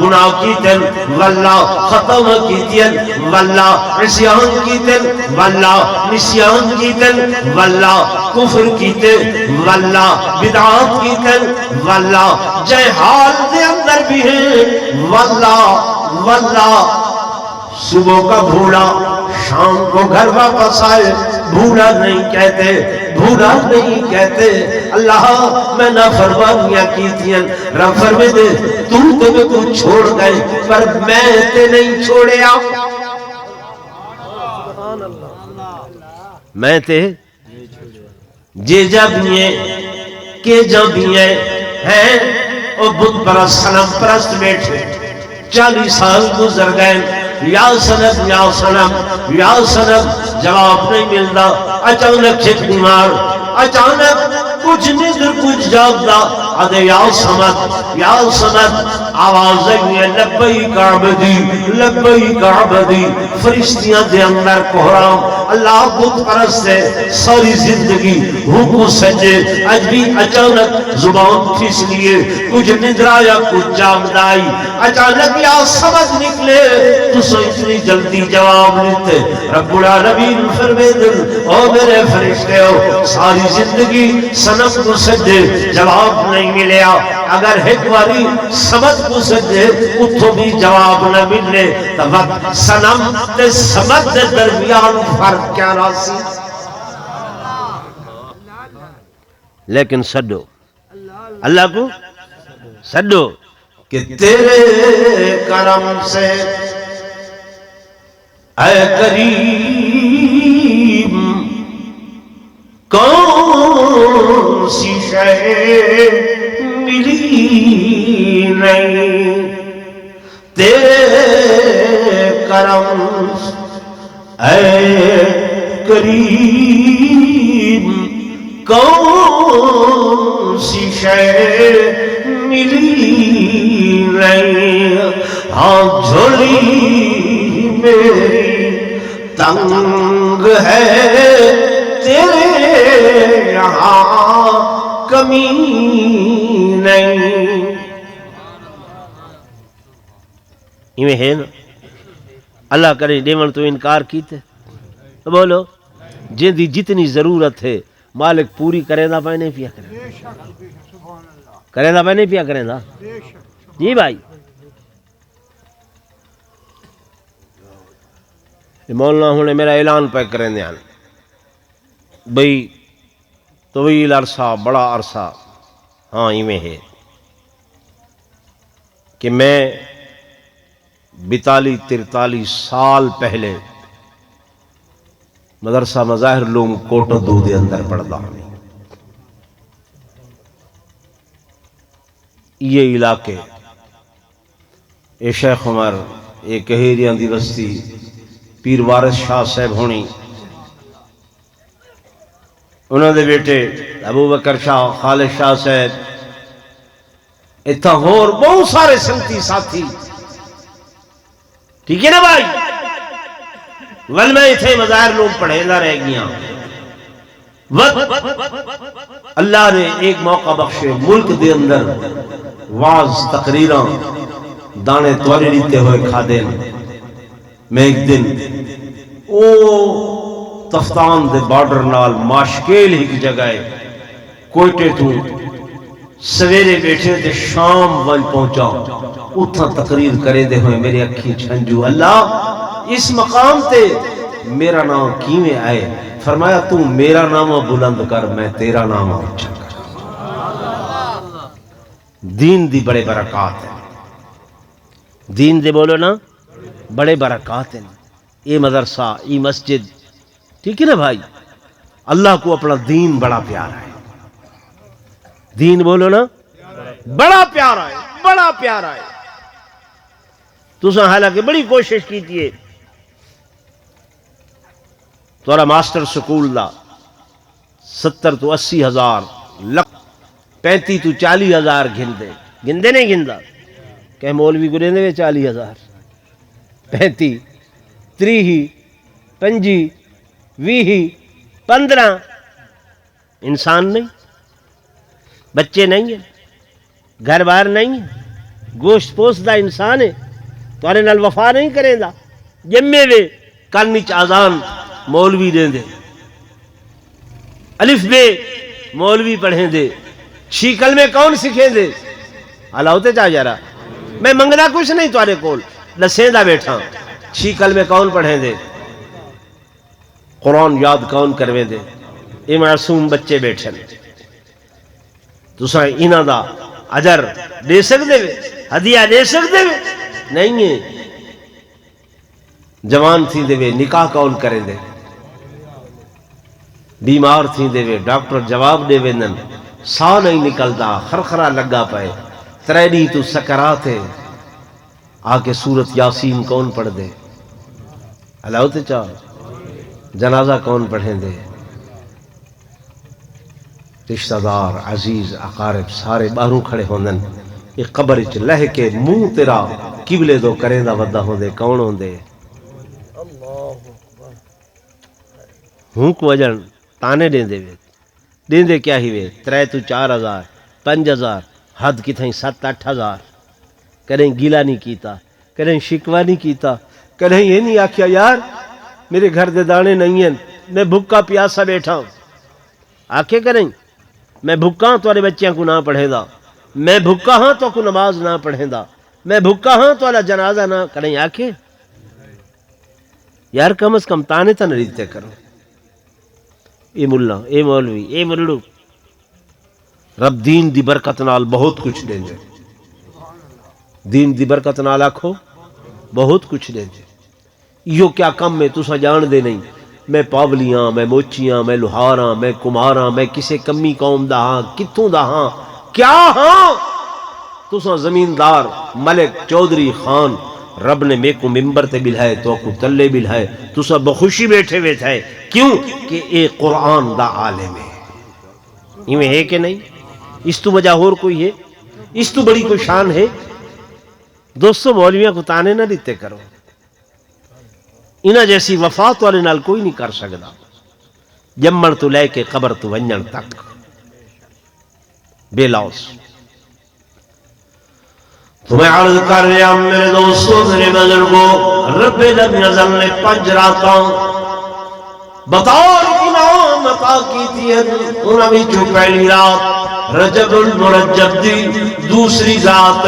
گناہ کی تن واللہ ختم کی تن واللہ عصیان کی تن واللہ نسیان کی تن واللہ کفر کی تن واللہ بدعات کی تن واللہ جے حال دے اندر بھی ہے واللہ صبح کا بھولا شام کو گھر واپس آئے بھولا نہیں کہتے اللہ میں نافرمانیاں کی تھیں رب فرمے دے تو میں کو چھوڑ گئے پر میں تے نہیں چھوڑیا میں تے جے جبیے کہ جبیے ہیں او بت پرست صنم پرست بیٹھے 40 سال گزر گئے یا سنم جواب نہیں ملتا اچانک چھت بیمار اچانک کچھ ندر کچھ جاگتا ادھے یا سمت آواز ہے لبیک عبدی فرشتیاں دے اندر کوہرام اللہ بت پرست ہے ساری زندگی حکم سجے اج بھی اچانک زبان پھس لیے کچھ ندرا یا کچھ جاگدائی اچانک یا سمجھ نکلے تو سو اتنی جلدی جواب لیتے رب العالمین فرمے دل او میرے فرشتے ہو ساری زندگی سنم کو سجے جواب نہیں ملیا اگر ایک باری سمجھ کو سجے اتھو بھی جواب نہ ملے تو وقت سنم تے سمجھ دے درمیان فرق کیا راسی لیکن سڈو اللہ کو سڈو کہ تیرے کرم سے اے کریم کون سی شے ملی نہیں تیرے کرم اے کریم کون سی شے ملی نہیں ہاں جھولی میری تنگ ہے تیرے یہاں کمی نہیں یہ ہے نا اللہ کرے دیون تو انکار کیتے بولو جن دی جتنی ضرورت ہے مالک پوری کرے دا پہ نہیں پیا کرے دا پہ نہیں پیا کرے دا جی بھائی مولانا ہونے میرا اعلان پہ کریں دیان بھئی طویل عرصہ بڑا عرصہ ہاں یہ ہے کہ میں 42-43 سال پہلے مدرسہ مظاہر علوم کوٹو دو دے اندر پڑھتا ہوں یہ علاقے اے شیخ عمر اے کہیریاں دی بستی پیر وارث شاہ صاحب ہونی انہوں نے بیٹے ابو بکر شاہ خالد شاہ صاحب اتھا ہور بہت سارے سنگتی ساتھی ٹھیک ہے نا بھائی ول میں اتھے مظاہر لوگ پڑھے نہ رہ گیا اللہ نے ایک موقع بخشے ملک دے اندر واز تقریراں دانے توڑے لیتے ہوئے کھا دیں میں ایک دن او تفتان دے بارڈر نال ماشکیل ہی کی جگہ ہے کوئٹے تو سویرے بیٹھے تے شام ون پہنچا اتھا تقریر کرے دے ہوئے میرے اکھی چھنجو اللہ اس مقام تے میرا نام کیویں آئے؟ فرمایا تو میرا نام بلند کر میں تیرا نام اونچا کر۔ دین دی بڑے برکات ہیں، دین دے بولو نا بڑے برکات ہیں۔ یہ مدرسہ یہ مسجد ٹھیک ہے نا بھائی، اللہ کو اپنا دین بڑا پیارا ہے، دین بولو نا بڑا پیارا ہے، بڑا پیارا ہے۔ تساں حالانکہ بڑی کوشش کیتی ہے تھوڑا ماسٹر سکول دا 70 تو 80 ہزار لکھ 35 تو 40 ہزار گھندے نہیں گھندا کہ مولوی کو دیندے 40 ہزار 35 30 25 20 15 انسان نہیں، بچے نہیں ہیں، گھر بار نہیں ہے، گوشت پوست دا انسان ہے، تو نال وفا نہیں کریں دا جمے دے کن وچ آزان مولوی دیں دے، الف بے مولوی پڑھیں دے، چھ کلمے کون سکھیں دے؟ اللہ ہوتے چاہ جا رہا میں منگنا کچھ نہیں تمہارے کول دسیں دا بیٹھا، چھ کلمے کون پڑھیں دے؟ قرآن یاد کون کرویں دے؟ یہ معصوم بچے بیٹھے تساں انہاں دا اجر دے سکدے وے، ہدیہ دے سکدے وے؟ نہیں ہے۔ جوان تھی دے وے نکاح کون کرے دے؟ بیمار تھی دے وے ڈاکٹر جواب دے وے نن ساہ نہیں نکلدا خرخرا لگا پائے تریڈی تو سکرات ہے آ کے سورت یاسین کون پڑھ دے؟ اللہ ہوتے چاہ جنازہ کون پڑھیں دے؟ رشتہ دار عزیز اقارب سارے باہروں کھڑے ہوندن، یہ قبر اچ لہ کے منہ تیرا قبلے دو کریں دا ودا ہوندے کون ہوندے؟ ہوں کو وجن تانے دیں دے وے دیں دے کیا ہی وے 3 تو 4 ہزار 5 ہزار حد کی تھیں 7-8 ہزار کریں گیلا نہیں کیتا کریں شکوا نہیں کیتا کریں یہ نہیں آکھیا یار میرے گھر دے دانے نہیں ہیں میں بھکا پیاسا بیٹھا ہوں، آکھے کریں میں بھکا ہاں تو بچیاں کو نہ پڑھے دا، میں بھکا ہاں تو کو نماز نہ پڑھے دا، میں بھکا ہاں تو جنازہ نہ کریں، آکھے یار کم از کم تانے تا نریتے کرو۔ اے ملا اے مولوی اے ملڑو رب دین دی برکت نال بہت کچھ دیں جے، دین دی برکت نال آکھو بہت کچھ دیں جے۔ یہ کیا کم میں تسا جان دے نہیں میں پاولیاں میں موچیاں میں لوہاراں میں کماراں میں کسے کمی قوم دا ہاں کتوں دا ہاں کیا ہاں تسا زمیندار ملک چودھری خان رب نے میں کو ممبر تے بلھائے تو کو تلے بلھائے تسا بخوشی بیٹھے ہوئے تھے کیوں کہ اے قرآن دا عالم ہے، یہ ہے کہ نہیں؟ اس تو وجہ اور کوئی ہے؟ اس تو بڑی کوئی شان ہے؟ دوستو مولویاں کو تانے نہ دیتے کرو، انہاں جیسی وفات والے نال کوئی نہیں کر سکتا، جمن تو لے کے قبر تو ونجن تک بے لوس۔ تمہیں عرض کر رہا میرے دوستوں میرے بزرگوں رب لم نزل نے 5 راتاں بطور انعام عطا کی تھی، انہاں وچوں پہلی رات رجب المرجب دی، دوسری رات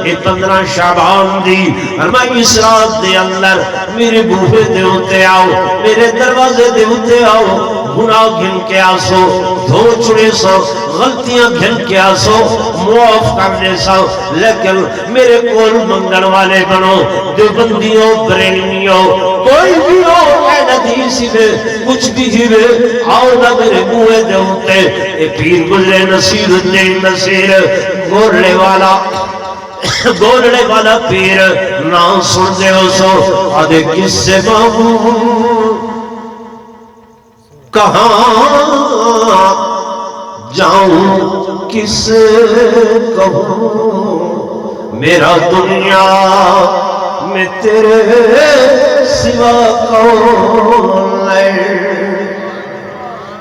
یہ 15 شعبان دی، اور میں اس رات دے اندر میرے بوہے دے ہوتے آؤ میرے دروازے دے ہوتے آؤ گناہ گھن کے آسو دھو چھڑے سو غلطیاں گھن کے آسو معاف کرنے سو، لیکن میرے کول منگن والے بنو جو بندیوں بریلمیوں کوئی بھی ہو اے ندیسی میں کچھ بھی ہیوے آؤ نہ میرے بوہے دے ہوتے اے پیر گلے نصیر الدین نصیر گولنے والا پیر نہ سن دے ہو سو آدھے کس سے مانگوں کہاں جاؤں کس سے کہوں میرا دنیا میں تیرے سوا کون ہے،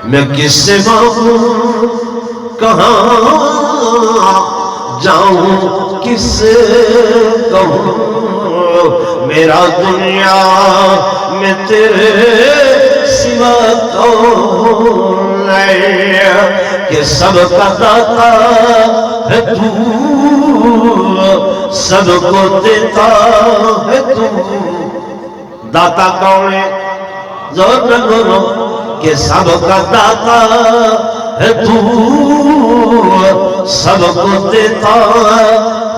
میں کس سے مانگوں کہاں جاؤں کس سے کہوں میرا دنیا میں تیرے سوا کون کہ سب کا داتا ہے تو، سب کو دیتا ہے تو. داتا کون ہے؟ زور نہ بولو کہ سب کا داتا ہے تو، سب کو دیتا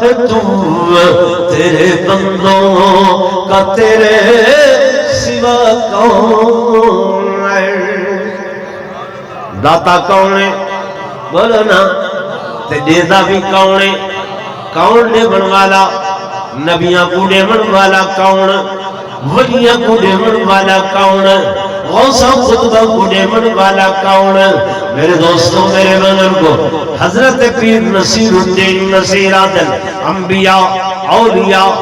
ہے تو. تیرے بندوں کا تیرے سوا کون ہے؟ داتا کون ہے؟ بولو نا. تے دیتا بھی کون ہے؟ کون دیون والا؟ نبیاں کو دیون والا کون؟ ولیاں کو دیون والا کون؟ غوثہ خطبہ کو دیون والا کون؟ میرے دوستوں، میرے بزرگوں، حضرت پیر نصیر الدین نصیر عادل، انبیاء اولیاء،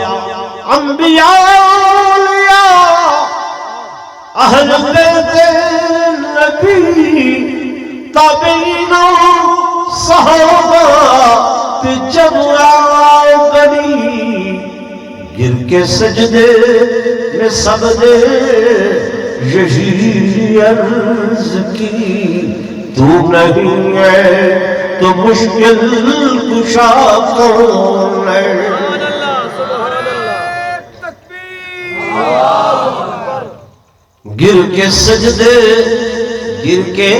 انبیاء اولیاء، اہل بیت نبی، تابعین صحابہ پہ جب آؤ بنی، گر کے سجدے میں سب نے یہی عرض کی، تو نہیں ہے تو مشکل کشا کون ہے؟ گر کے سجدے، گر کے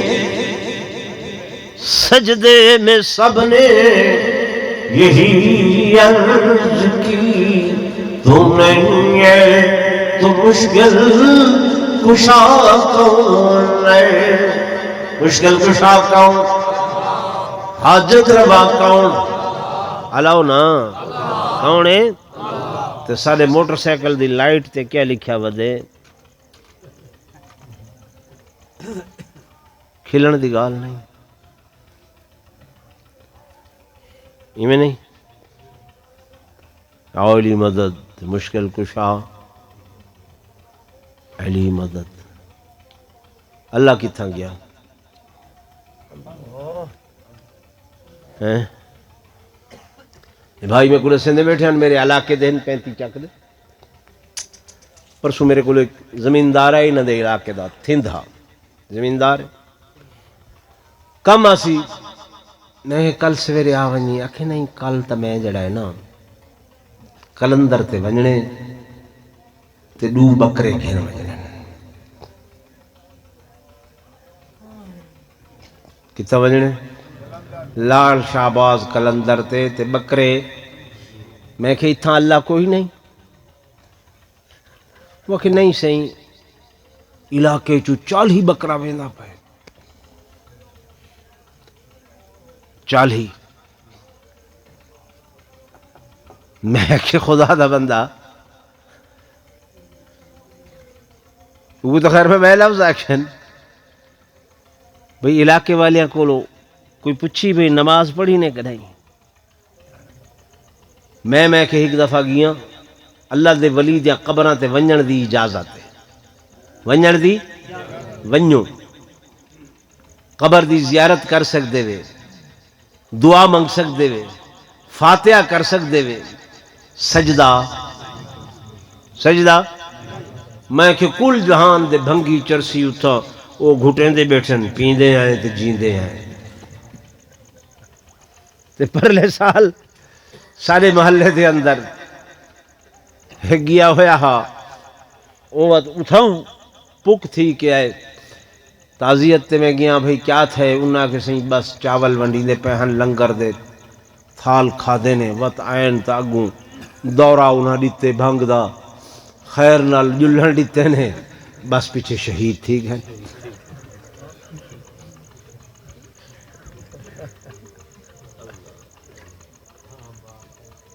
سجدے میں سب نے یہی عرض کی، تو نہیں ہے تو مشکل کشا کون ہے؟ مشکل کشا کون؟ حاجت روا کون؟ علاؤ نا کون ہے؟ تو سارے موٹر سائیکل دی لائٹ تے کیا لکھیا ودے؟ کھلن دی گال نہیں، ایمیں نہیں. علی مدد، مشکل کشا، علی مدد. اللہ کتھاں گیا؟ بھائی میں کلے سندے بیٹھے ہیں، میرے علاقے دہن 35 چک دے. پرسوں میرے کلے زمیندار ہے، نہ دے علاقے دا تھندھا زمیندار ہے. کم آسی نہیں کل سویرے آونی، آکھے نہیں کل تا میں جڑا ہے نا کلندر تے ونجنے تے 2 بکرے گھن ونجنے. کتا ونجنے؟ لال شہباز کلندر تے بکرے. میں کہ اتھا اللہ کوئی نہیں؟ وہ کہ نہیں سہیں علاقے چو 40 بکرا ویندہ پہ، 40. میں کہ خدا دا بندہ وہ تو خیر میں لفظ آکھن بھئی علاقے والیاں کو کوئی پچھی بھی نماز پڑھی نے کہ نہیں. میں کہ ایک دفعہ گیا اللہ دے ولی دیا قبران تے ونجن دی اجازت ہے، ونجن دی ونجو قبر دی زیارت کر سکتے وے، دعا منگ سکتے وے، فاتحہ کر سکتے وے، سجدہ. میں کہ کل جہان دے بھنگی چرسی اتھا وہ گھٹیں دے بیٹھن پیندے آئیں تے جیندے آئیں. تے پرلے سال سارے محلے دے اندر گیا ہویا ہا وہ اتھاؤں پک تھی کہ آئے تعزیت تے میں گیا بھئی کیا تھے انہاں کے سہیں بس چاول ونڈی دے پہن لنگر دے تھال کھا دینے وط آئین تاگوں دورہ انہاں دیتے بھنگ دا خیر نال جلہن دیتے نے بس پیچھے شہید تھی گئے.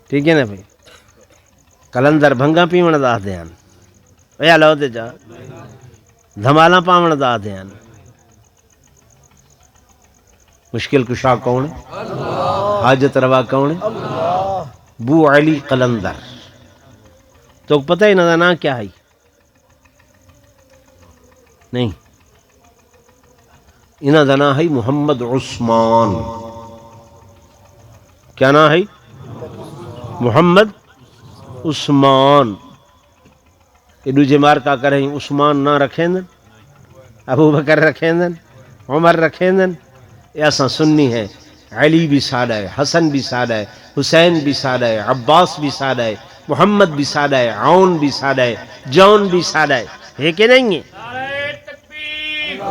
ٹھیک ہے نا بھئی؟ کلندر بھنگا پیون دا دیان اے لو دے جا دھمالا پاون دا دیان. مشکل کشا کون ہے؟ حاجت روا کون ہے؟ بو علی قلندر. تو پتہ ہی نہ نا کیا ہے؟ نہیں انہاں دا نا ہے محمد عثمان. کیا نا ہے؟ محمد عثمان. یہ دوجے مارکا کریں عثمان نہ رکھیں دن، ابو بکر رکھیں دن، عمر رکھیں دن ایسا سنی ہے علی بھی سادہ ہے حسن بھی سادہ ہے حسین بھی سادہ ہے عباس بھی سادہ ہے محمد بھی سادہ ہے عون بھی سادہ ہے جون بھی سادہ ہے کہ نہیں ہے؟
نعرہ تکبیر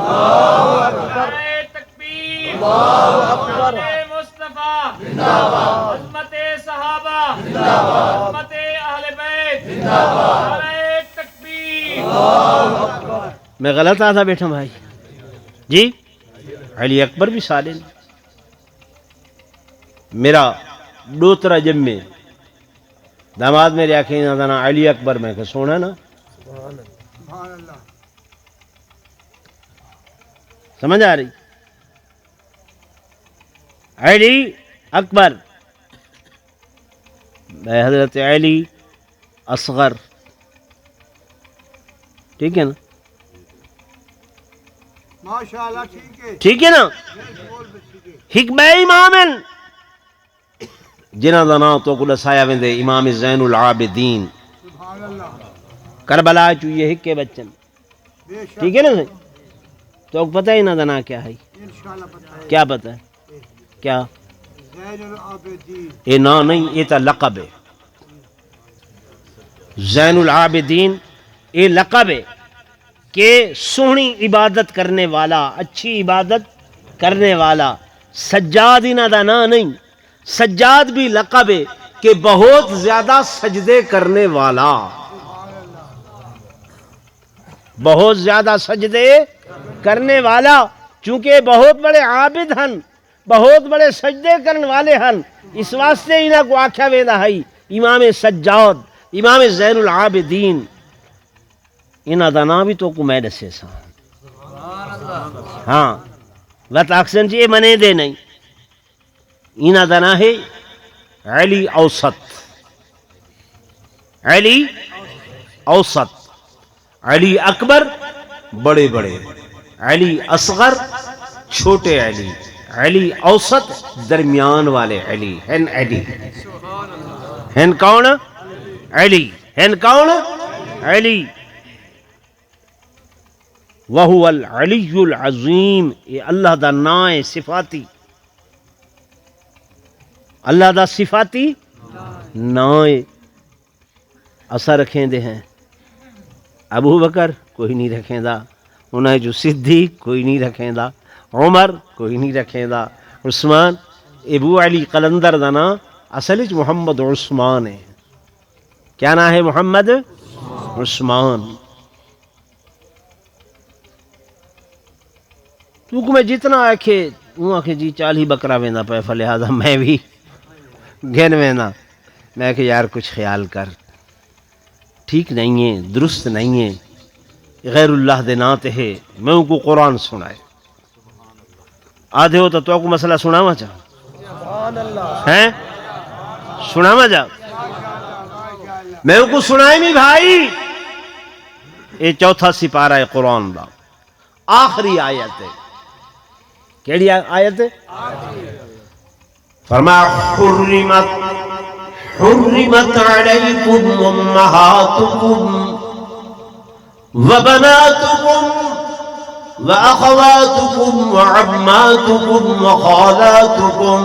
نعرہ تکبیر عظمت مصطفیٰ عظمت صحابہ عظمت اہل بیت نعرہ تکبیر
میں غلط آتا بیٹھا بھائی جی علی اکبر بھی سادے نہیں میرا دوترا جب میں داماد میرے آنکھیں نہ دانا علی اکبر میں کہ سونا نا سمجھ آ رہی علی اکبر میں حضرت علی اصغر ٹھیک ہے نا
ماشاءاللہ ٹھیک ہے
ٹھیک ہے نا حکمہ امامن جنہ دا نام تو کو دسایا ویندے امام زین العابدین
سبحان اللہ
کربلا چو یہ ہکے بچن
بے شک
ٹھیک ہے نا تو پتہ ہی نہ دنا کیا ہے
انشاءاللہ پتہ ہے
کیا پتہ ہے کیا
زین العابدین
یہ نا نہیں یہ تا لقب ہے زین العابدین یہ لقب ہے کہ سونی عبادت کرنے والا اچھی عبادت کرنے والا سجاد ہی نہ دا نا نہیں سجاد بھی لقب ہے کہ بہت زیادہ سجدے کرنے والا بہت زیادہ سجدے کرنے والا چونکہ بہت بڑے عابد ہن بہت بڑے سجدے کرنے والے ہن اس واسطے انہاں کو آکھیا ویندا ہے امام سجاد امام زین العابدین انہاں دا نام بھی تو کو میں دسے سا ہاں وقت اکثر جی منے دے نہیں انہاں دا نام ہے علی اوسط علی اوسط علی اکبر بڑے بڑے علی اصغر چھوٹے علی علی اوسط درمیان والے علی ہن کون علی ہن کون علی وہو العلی العظیم یہ اللہ دا نام صفاتی اللہ دا صفاتی نام اثر رکھیں دے ہیں ابو بکر کوئی نہیں رکھیں دا انہیں جو صدیق کوئی نہیں رکھیں دا عمر کوئی نہیں رکھیں دا عثمان ابو علی قلندر دا نا اصل محمد عثمان ہے کیا نام ہے محمد عثمان تو میں جتنا آکھے وہ آکھے جی 40 بکرا وینا پہ فلہذا میں بھی گن وینا میں کہ یار کچھ خیال کر ٹھیک نہیں ہے درست نہیں ہے غیر اللہ دے ناتے ہے میں ان کو قرآن سنائے آدھے ہو تو کو مسئلہ سناوا چاہ ہیں سناوا جا میں ان کو سنائے نہیں بھائی یہ چوتھا سپارہ ہے قرآن دا آخری آیت ہے کیڑی آیت ہے فرما حرمت علیکم امہاتکم وبناتکم واخواتکم وعماتکم وخالاتکم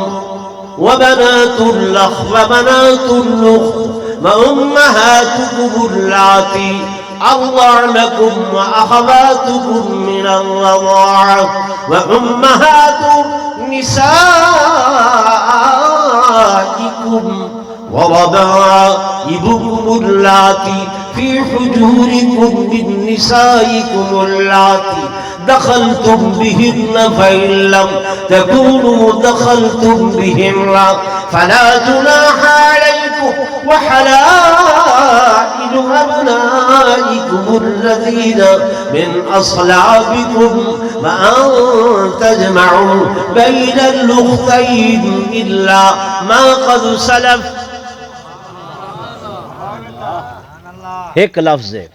وبنات الاخ وبنات الاخت وامہاتکم اللاتی أرضعنكم وأخواتكم من الرضاعة وأمهات نسائكم وربائبكم اللاتي في حجوركم من نسائكم اللاتي دخلتم بهن فإن لم تكونوا دخلتم بهن فلا جناح عليكم وحلائل أبنائكم الذين من أصلابكم وأن تجمعوا بين الأختين إلا ما قد سلف. ایک لفظ ہے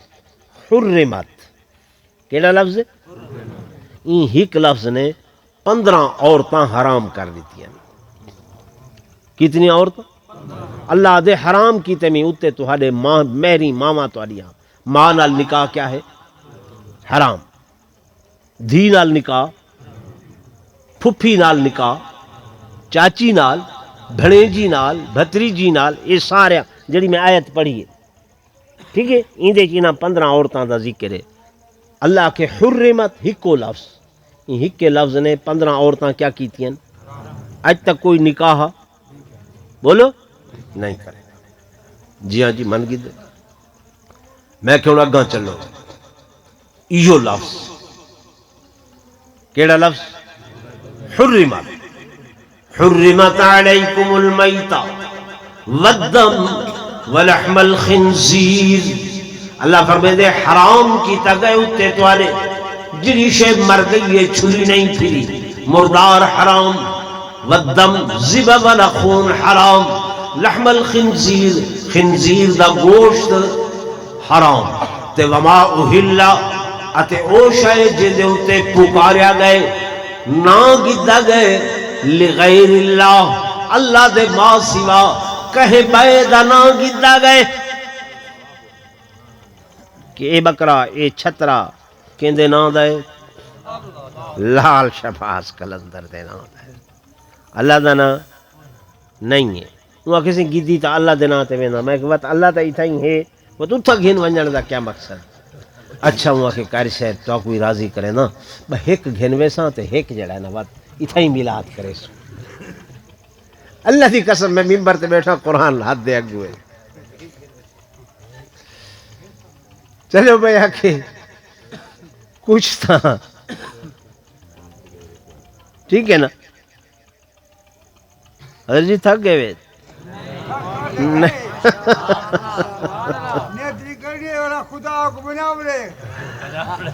حرمت کیڑا لفظ ہے این ایک لفظ نے 15 عورتاں حرام کر دیتی ہیں. کتنی عورتیں اللہ دے حرام کی تمی اتے تہاڈے ماں میری ماما تہاڈیاں ماں نال نکاح کیا ہے حرام دھی نال نکاح پھپھی نال نکاح، چاچی نال، بھڑیجی نال، بھتریجی نال، یہ سارا جڑی میں آیت پڑھی ہے، ٹھیک ہے، ایندے چ 15 عورتاں دا ذکر ہے۔ اللہ کے حرمت ہکو لفظ، ان ہکے لفظ نے 15 عورتاں کیا کیتیاں؟ اج تک کوئی نکاح بولو نہیں کرے۔ جی ہاں جی من گئی دے، میں کہ اگاں چلو، ایو لفظ کیڑا لفظ؟ حرمت، حرمت علیکم المیتہ والدم ولحم الخنزیر۔ اللہ فرمائے حرام کی تگئے اتے توارے جڑی شے مر گئی ہے چھری نہیں پھری، مردار حرام، والدم ذبح والا خون حرام، لحم الخنزیر خنزیر دا گوشت حرام، تے وما اہلا اتے او شے جدے اتے پکاریا گئے نا گدہ گئے لغیر اللہ، اللہ دے ماں سوا کہیں بے دا نا گدہ گئے، کہ اے بکرا اے چھترا کہندے نا دے لال شفاس کلندر دے نا دے، اللہ دا نا نہیں ہے۔ وہ کسی گدی تا اللہ دے نا تے وینا، میں کہ اللہ تا ایتھا ہی ہے، وہ تو تھا گھن ونجن دا کیا مقصد؟ اچھا وہ کہ کاری شہر تو کوئی راضی کرے نا، با ایک گھنوے ساں تے ایک جڑا ہے نا بات ایتھا ہی میلاد کرے سو۔ اللہ دی قسم میں ممبر تے بیٹھا قرآن ہاتھ دے اگوے، چلو بھئی آکھے کچھ تھا، ٹھیک ہے نا؟ حضرت جی تھک گئے وید
نیتری کرنے والا خدا کو بنا بلے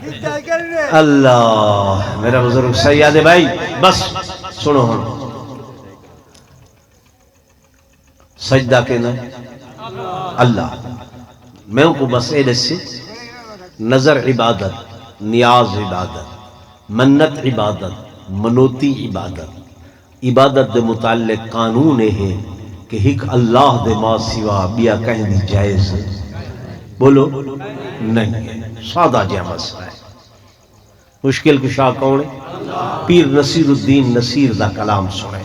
ہدایت کرنے
اللہ میرا بزرگ سیاد بھائی بس سنو ہم سجدہ کہنا اللہ، میں ان کو بس اے دسی نظر عبادت، نیاز عبادت، منت عبادت، منوتی عبادت، عبادت دے متعلق قانون ہے کہ ہک اللہ دے ماں سوا بیا کہیں دی جائز بولو نہیں ہے، سادہ جہاں مسئلہ ہے۔ مشکل کشا کون ہے؟ پیر نصیر الدین نصیر دا کلام سنے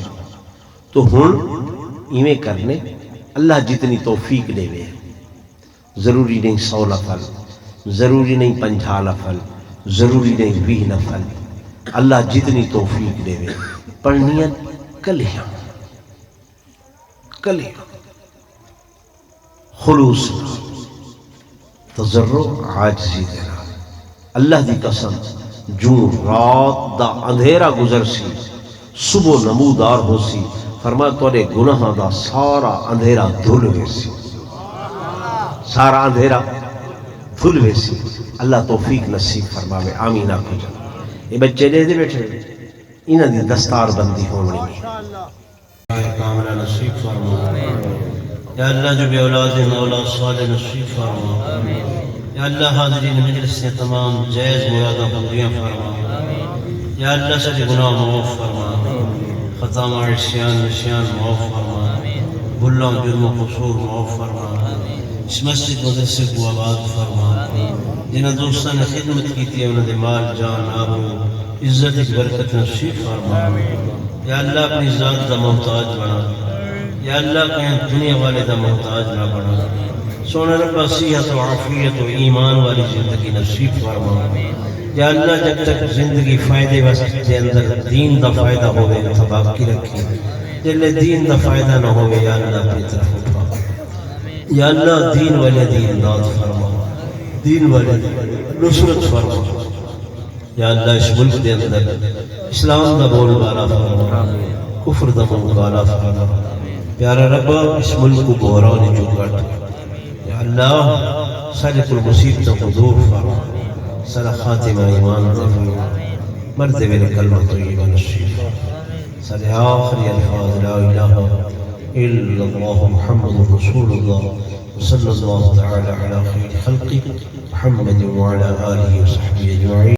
تو ہن ایویں کرنے اللہ جتنی توفیق دے وے، ضروری نہیں 100 لفل، ضروری نہیں 50 لفل، ضروری نہیں 20 لفل، اللہ جتنی توفیق دے وے پڑھنیاں کلیاں کلیاں خلوص تضرع عاجزی دینا۔ اللہ دی قسم جو رات دا اندھیرا گزر سی صبح نمودار ہو سی، فرمایا توڑے گناہ دا سارا اندھیرا دھل ہوئے سی، سارا اندھیرا دھل ہوئے سی۔ اللہ توفیق نصیب فرماوے، آمین آکھو جا۔ یہ بچے دے دے بیٹھے انہاں دی دستار بندی ہونی ہے، کاملہ نصیب فرما یا اللہ، جو بے اولاد مولا صالح نصیب فرما یا اللہ، حاضرین مجلس سے تمام جائز مرادہ پوریاں فرما یا اللہ، سارے گناہ معاف فرما، خطا عصیان نسیان معاف فرما، بھلاں جرم و قصور معاف فرما، اس مسجد مدرسے کو آباد فرما، جنہاں دوستاں نے خدمت کی تھی انہاں دے مال جان آبرو عزت برکت نصیب فرما یا اللہ، اپنی ذات دا محتاج بنا یا اللہ، کہیں دنیا والے دا محتاج نہ بنا، سونا ربا صحت و عافیت و ایمان والی زندگی نصیب فرما یا اللہ، جب تک زندگی فائدے واسطے اندر دین دا فائدہ ہوئے تو باقی رکھی، جلے دین دا فائدہ نہ ہوئے یا اللہ اپنی طرف اٹھا یا اللہ، دین والے دین داد فرما، دین والے نصرت فرما یا اللہ، اس ملک دے اندر اسلام دا بول بالا فرما، کفر دا بول بالا فرما پیارا ربا، اس ملک کو بحران جو کٹ یا اللہ، سارے کل مصیبتوں کو دور فرما، سارا خاتمہ ایمان دے فرما، مرد میرے کلمہ طیبہ نصیب، سارے آخری الفاظ لا الہ الا اللہ محمد رسول اللہ صلی اللہ تعالی علی خیر خلقی محمد وعلی آلہ وصحبہ اجمعین۔